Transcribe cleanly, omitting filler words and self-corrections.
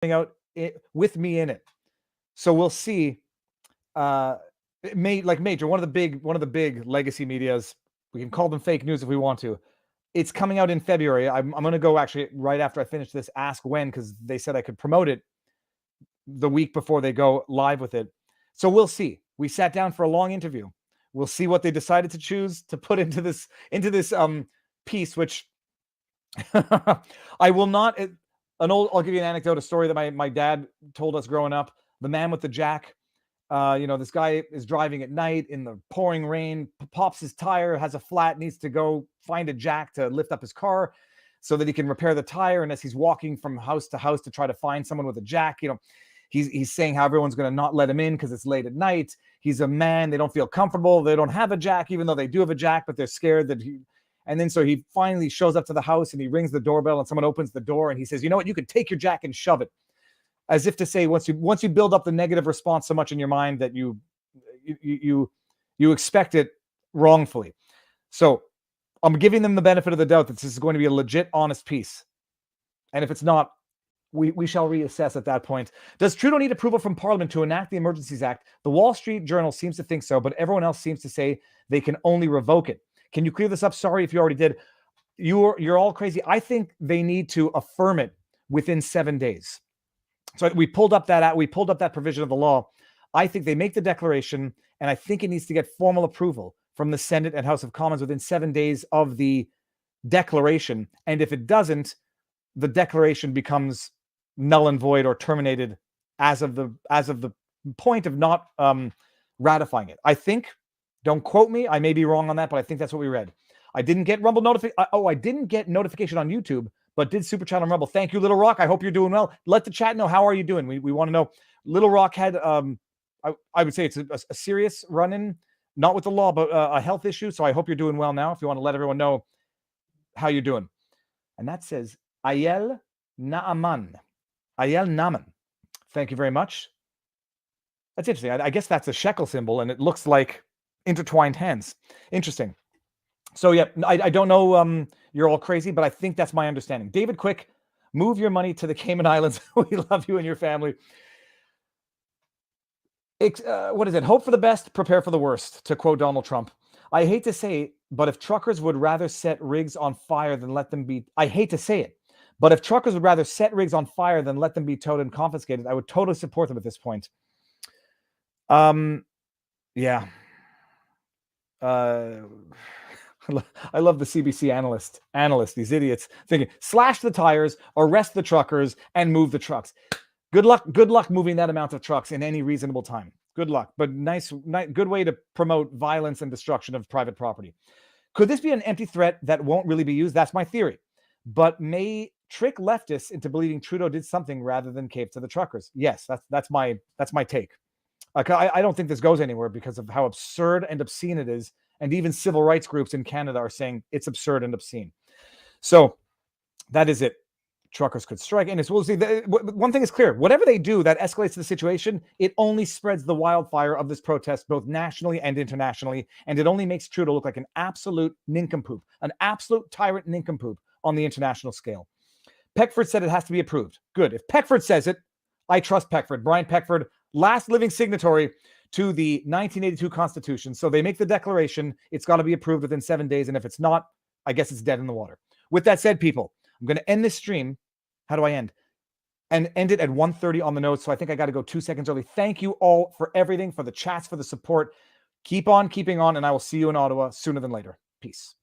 out with me in it. So we'll see. Major, one of the big legacy medias. We can call them fake news if we want to. It's coming out in February. I'm going to go actually right after I finish this, ask when, because they said I could promote it the week before they go live with it. So we'll see. We sat down for a long interview. We'll see what they decided to choose to put into this piece, which I will not. I'll give you an anecdote, a story that my dad told us growing up. The man with the jack. This guy is driving at night in the pouring rain, pops his tire, has a flat, needs to go find a jack to lift up his car so that he can repair the tire. And as he's walking from house to house to try to find someone with a jack, he's saying how everyone's going to not let him in because it's late at night. He's a man. They don't feel comfortable. They don't have a jack, even though they do have a jack, but they're scared that and then so he finally shows up to the house and he rings the doorbell and someone opens the door and he says, you know what, you can take your jack and shove it. As if to say, once you build up the negative response so much in your mind that you expect it wrongfully. So I'm giving them the benefit of the doubt that this is going to be a legit, honest piece. And if it's not, we shall reassess at that point. Does Trudeau need approval from Parliament to enact the Emergencies Act? The Wall Street Journal seems to think so, but everyone else seems to say they can only revoke it. Can you clear this up? Sorry if you already did. You're all crazy. I think they need to affirm it within 7 days. So we pulled up that provision of the law. I think they make the declaration, and I think it needs to get formal approval from the Senate and House of Commons within 7 days of the declaration. And if it doesn't, the declaration becomes null and void or terminated as of the point of not ratifying it. I think, don't quote me, I may be wrong on that, but I think that's what we read. I didn't get Rumble notification. I didn't get notification on YouTube, but did super chat on Rumble. Thank you, Little Rock. I hope you're doing well. Let the chat know, how are you doing? We want to know. Little Rock had, I would say it's a serious run-in, not with the law, but a health issue. So I hope you're doing well now. If you want to let everyone know how you're doing. And that says Ayel Naaman. Ayel Naaman. Thank you very much. That's interesting. I guess that's a shekel symbol, and it looks like intertwined hands. Interesting. So yeah, I don't know. You're all crazy, but I think that's my understanding. David Quick, move your money to the Cayman Islands. We love you and your family. What is it? Hope for the best, prepare for the worst, to quote Donald Trump. I hate to say it, but if truckers would rather set rigs on fire than let them be... I hate to say it, but if truckers would rather set rigs on fire than let them be towed and confiscated, I would totally support them at this point. Yeah. I love the CBC analysts, these idiots, thinking, slash the tires, arrest the truckers, and move the trucks. Good luck moving that amount of trucks in any reasonable time. Good luck, but nice, good way to promote violence and destruction of private property. Could this be an empty threat that won't really be used? That's my theory, but may trick leftists into believing Trudeau did something rather than cave to the truckers. Yes, that's my take. I don't think this goes anywhere because of how absurd and obscene it is. And even civil rights groups in Canada are saying it's absurd and obscene. So that is it. Truckers could strike. And we'll see. One thing is clear. Whatever they do that escalates the situation, it only spreads the wildfire of this protest, both nationally and internationally. And it only makes Trudeau look like an absolute nincompoop, an absolute tyrant nincompoop on the international scale. Peckford said it has to be approved. Good. If Peckford says it, I trust Peckford. Brian Peckford, last living signatory to the 1982 Constitution. So they make the declaration. It's got to be approved within 7 days. And if it's not, I guess it's dead in the water. With that said, people, I'm going to end this stream. How do I end? And end it at 1:30 on the nose. So I think I got to go 2 seconds early. Thank you all for everything, for the chats, for the support. Keep on keeping on, and I will see you in Ottawa sooner than later. Peace.